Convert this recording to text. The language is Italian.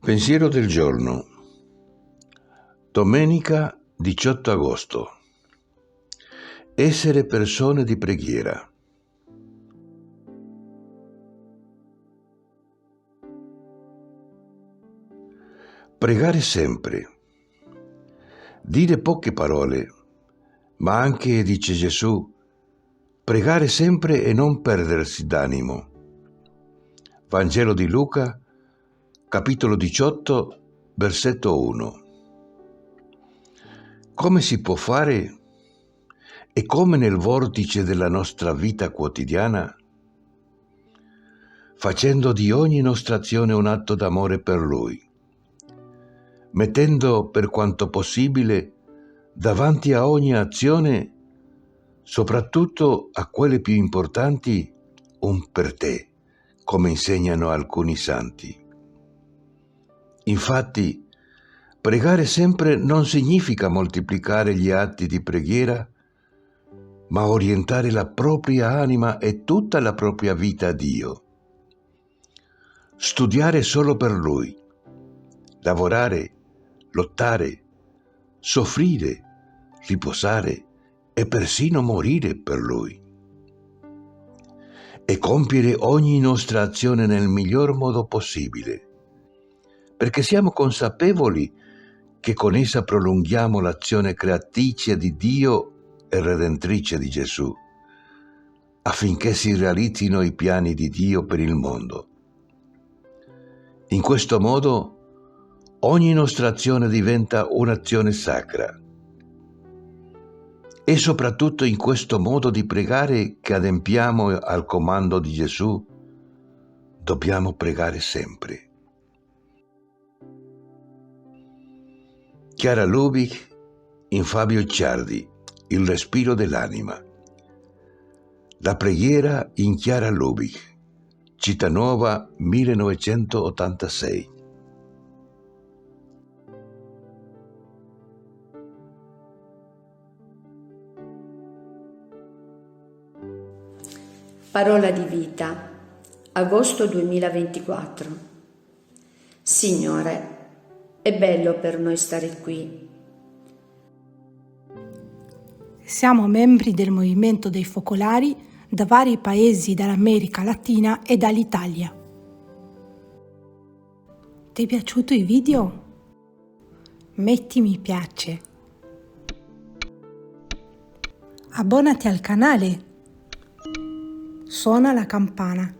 Pensiero del giorno. Domenica 18 agosto. Essere persone di preghiera. Pregare sempre. Dire poche parole, ma anche, dice Gesù, pregare sempre e non perdersi d'animo. Vangelo di Luca, capitolo 18, versetto 1. Come si può fare? E come nel vortice della nostra vita quotidiana? Facendo di ogni nostra azione un atto d'amore per Lui, mettendo per quanto possibile davanti a ogni azione, soprattutto a quelle più importanti, un per te, come insegnano alcuni santi. Infatti, pregare sempre non significa moltiplicare gli atti di preghiera, ma orientare la propria anima e tutta la propria vita a Dio. Studiare solo per Lui, lavorare, lottare, soffrire, riposare e persino morire per Lui. E compiere ogni nostra azione nel miglior modo possibile, perché siamo consapevoli che con essa prolunghiamo l'azione creatrice di Dio e redentrice di Gesù, affinché si realizzino i piani di Dio per il mondo. In questo modo ogni nostra azione diventa un'azione sacra. È soprattutto in questo modo di pregare che adempiamo al comando di Gesù: dobbiamo pregare sempre. Chiara Lubich in Fabio Ciardi, Il respiro dell'anima. La preghiera in Chiara Lubich, Cittanuova 1986. Parola di vita, agosto 2024. Signore, è bello per noi stare qui. Siamo membri del movimento dei focolari da vari paesi dell'America Latina e dall'Italia. Ti è piaciuto il video? Metti mi piace. Abbonati al canale. Suona la campana.